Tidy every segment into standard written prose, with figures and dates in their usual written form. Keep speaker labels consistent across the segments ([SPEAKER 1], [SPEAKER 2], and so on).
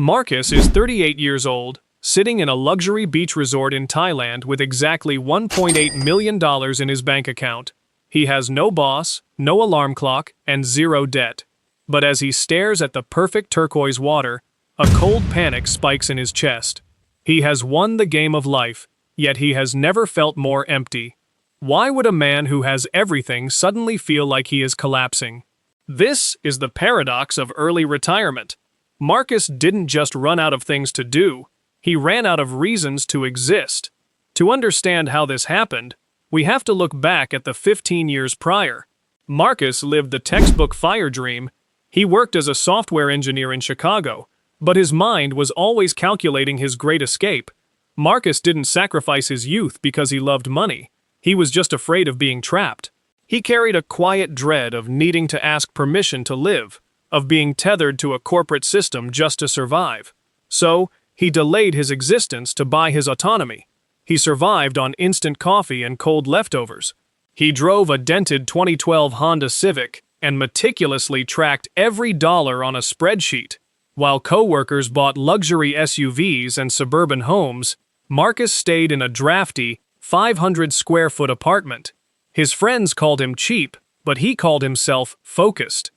[SPEAKER 1] Marcus is 38 years old, sitting in a luxury beach resort in Thailand with exactly $1.8 million in his bank account. He has no boss, no alarm clock, and zero debt. But as he stares at the perfect turquoise water, a cold panic spikes in his chest. He has won the game of life, yet he has never felt more empty. Why would a man who has everything suddenly feel like he is collapsing? This is the paradox of early retirement. Marcus didn't just run out of things to do, he ran out of reasons to exist. To understand how this happened, we have to look back at the 15 years prior. Marcus lived the textbook fire dream. He worked as a software engineer in Chicago, but his mind was always calculating his great escape. Marcus didn't sacrifice his youth because he loved money. He was just afraid of being trapped. He carried a quiet dread of needing to ask permission to live, of being tethered to a corporate system just to survive. So, he delayed his existence to buy his autonomy. He survived on instant coffee and cold leftovers. He drove a dented 2012 Honda Civic and meticulously tracked every dollar on a spreadsheet. While coworkers bought luxury SUVs and suburban homes, Marcus stayed in a drafty, 500-square-foot apartment. His friends called him cheap, but he called himself focused.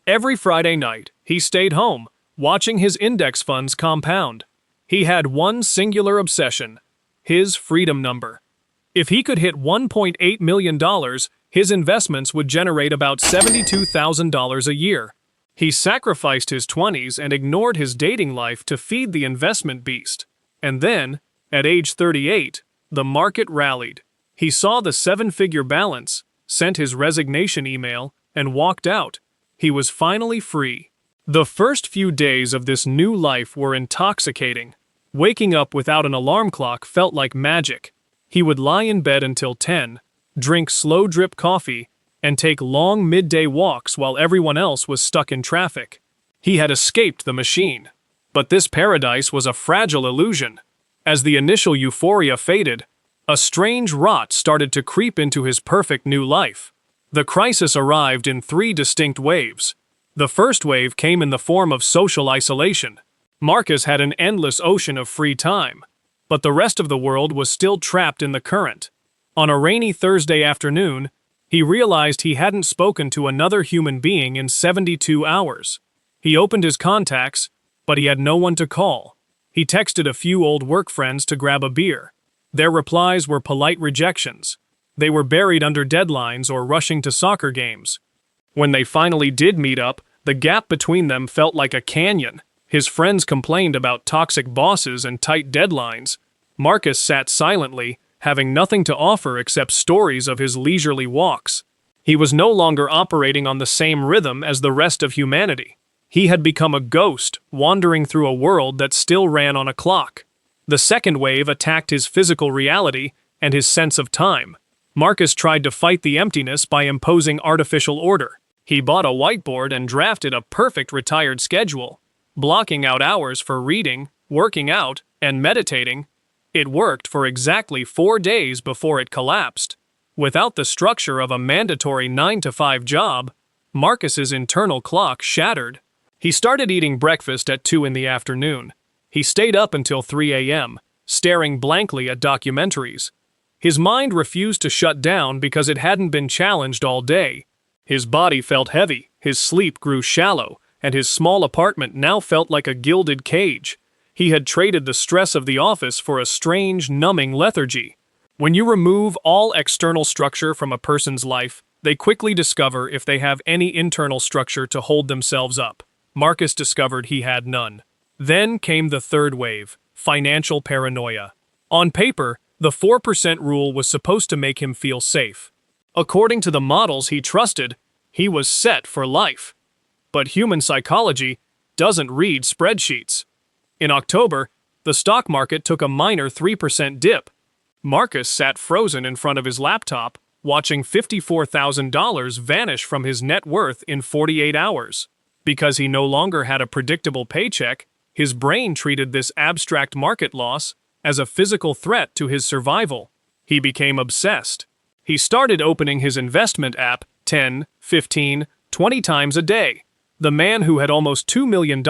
[SPEAKER 1] Every Friday night, he stayed home, watching his index funds compound. He had one singular obsession: his freedom number. If he could hit $1.8 million, his investments would generate about $72,000 a year. He sacrificed his 20s and ignored his dating life to feed the investment beast. And then, at age 38, the market rallied. He saw the seven-figure balance, sent his resignation email, and walked out. He was finally free. The first few days of this new life were intoxicating. Waking up without an alarm clock felt like magic. He would lie in bed until 10, drink slow-drip coffee, and take long midday walks while everyone else was stuck in traffic. He had escaped the machine. But this paradise was a fragile illusion. As the initial euphoria faded, a strange rot started to creep into his perfect new life. The crisis arrived in 3 distinct waves. The first wave came in the form of social isolation. Marcus had an endless ocean of free time, but the rest of the world was still trapped in the current. On a rainy Thursday afternoon, he realized he hadn't spoken to another human being in 72 hours. He opened his contacts, but he had no one to call. He texted a few old work friends to grab a beer. Their replies were polite rejections. They were buried under deadlines or rushing to soccer games. When they finally did meet up, the gap between them felt like a canyon. His friends complained about toxic bosses and tight deadlines. Marcus sat silently, having nothing to offer except stories of his leisurely walks. He was no longer operating on the same rhythm as the rest of humanity. He had become a ghost, wandering through a world that still ran on a clock. The second wave attacked his physical reality and his sense of time. Marcus tried to fight the emptiness by imposing artificial order. He bought a whiteboard and drafted a perfect retired schedule, blocking out hours for reading, working out, and meditating. It worked for exactly 4 days before it collapsed. Without the structure of a mandatory 9-to-5 job, Marcus's internal clock shattered. He started eating breakfast at 2 in the afternoon. He stayed up until 3 a.m., staring blankly at documentaries. His mind refused to shut down because it hadn't been challenged all day. His body felt heavy, his sleep grew shallow, and his small apartment now felt like a gilded cage. He had traded the stress of the office for a strange, numbing lethargy. When you remove all external structure from a person's life, they quickly discover if they have any internal structure to hold themselves up. Marcus discovered he had none. Then came the third wave, financial paranoia. On paper, the 4% rule was supposed to make him feel safe. According to the models he trusted, he was set for life. But human psychology doesn't read spreadsheets. In October, the stock market took a minor 3% dip. Marcus sat frozen in front of his laptop, watching $54,000 vanish from his net worth in 48 hours. Because he no longer had a predictable paycheck, his brain treated this abstract market loss as a physical threat to his survival. He became obsessed. He started opening his investment app 10, 15, 20 times a day. The man who had almost $2 million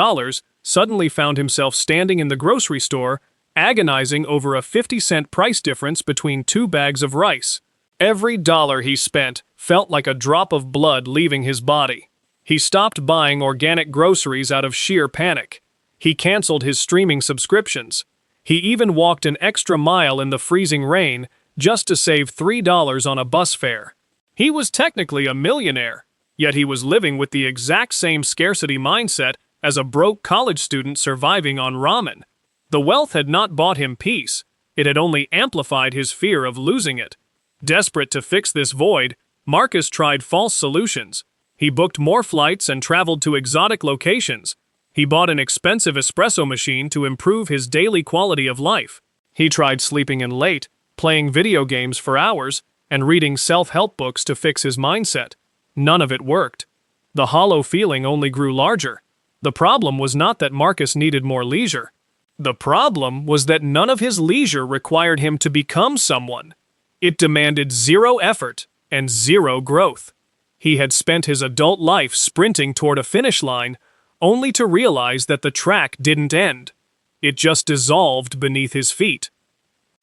[SPEAKER 1] suddenly found himself standing in the grocery store, agonizing over a 50-cent price difference between 2 bags of rice. Every dollar he spent felt like a drop of blood leaving his body. He stopped buying organic groceries out of sheer panic. He canceled his streaming subscriptions. He even walked an extra mile in the freezing rain just to save $3 on a bus fare. He was technically a millionaire, yet he was living with the exact same scarcity mindset as a broke college student surviving on ramen. The wealth had not bought him peace, it had only amplified his fear of losing it. Desperate to fix this void, Marcus tried false solutions. He booked more flights and traveled to exotic locations. He bought an expensive espresso machine to improve his daily quality of life. He tried sleeping in late, playing video games for hours, and reading self-help books to fix his mindset. None of it worked. The hollow feeling only grew larger. The problem was not that Marcus needed more leisure. The problem was that none of his leisure required him to become someone. It demanded 0 effort and 0 growth. He had spent his adult life sprinting toward a finish line, only to realize that the track didn't end. It just dissolved beneath his feet.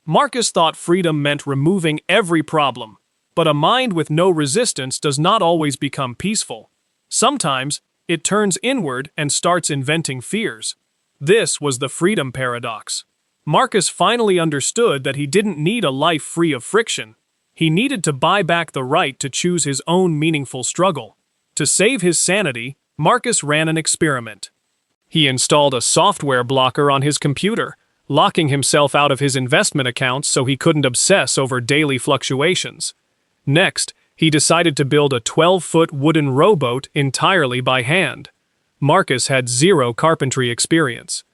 [SPEAKER 1] Marcus thought freedom meant removing every problem, but a mind with no resistance does not always become peaceful. Sometimes, it turns inward and starts inventing fears. This was the freedom paradox. Marcus finally understood that he didn't need a life free of friction. He needed to buy back the right to choose his own meaningful struggle. To save his sanity, Marcus ran an experiment. He installed a software blocker on his computer, locking himself out of his investment accounts so he couldn't obsess over daily fluctuations. Next, he decided to build a 12-foot wooden rowboat entirely by hand. Marcus had 0 carpentry experience.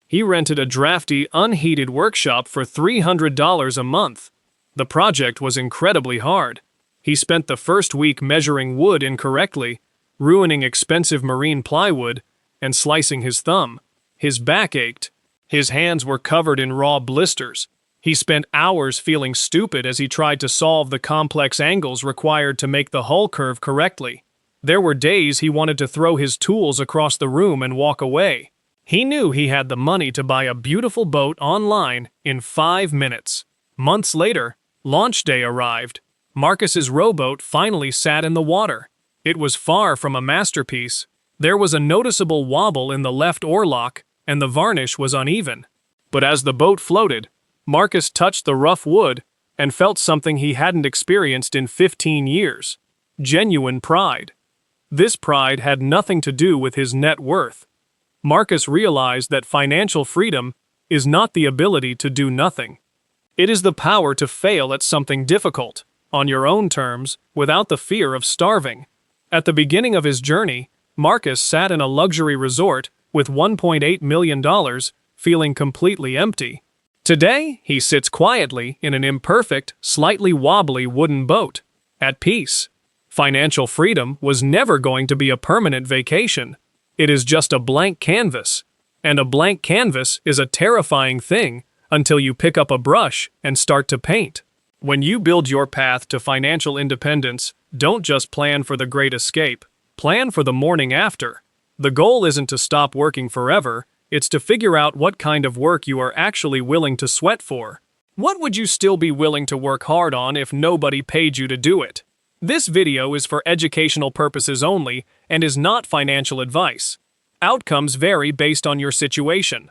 [SPEAKER 1] He rented a drafty, unheated workshop for $300 a month. The project was incredibly hard. He spent the first week measuring wood incorrectly, ruining expensive marine plywood, and slicing his thumb. His back ached. His hands were covered in raw blisters. He spent hours feeling stupid as he tried to solve the complex angles required to make the hull curve correctly. There were days he wanted to throw his tools across the room and walk away. He knew he had the money to buy a beautiful boat online in 5 minutes. Months later, launch day arrived. Marcus's rowboat finally sat in the water. It was far from a masterpiece. There was a noticeable wobble in the left oarlock, and the varnish was uneven. But as the boat floated, Marcus touched the rough wood and felt something he hadn't experienced in 15 years. Genuine pride. This pride had nothing to do with his net worth. Marcus realized that financial freedom is not the ability to do nothing. It is the power to fail at something difficult, on your own terms, without the fear of starving. At the beginning of his journey, Marcus sat in a luxury resort with $1.8 million, feeling completely empty. Today, he sits quietly in an imperfect, slightly wobbly wooden boat, at peace. Financial freedom was never going to be a permanent vacation. It is just a blank canvas. And a blank canvas is a terrifying thing until you pick up a brush and start to paint. When you build your path to financial independence, don't just plan for the great escape. Plan for the morning after. The goal isn't to stop working forever, it's to figure out what kind of work you are actually willing to sweat for. What would you still be willing to work hard on if nobody paid you to do it? This video is for educational purposes only and is not financial advice. Outcomes vary based on your situation.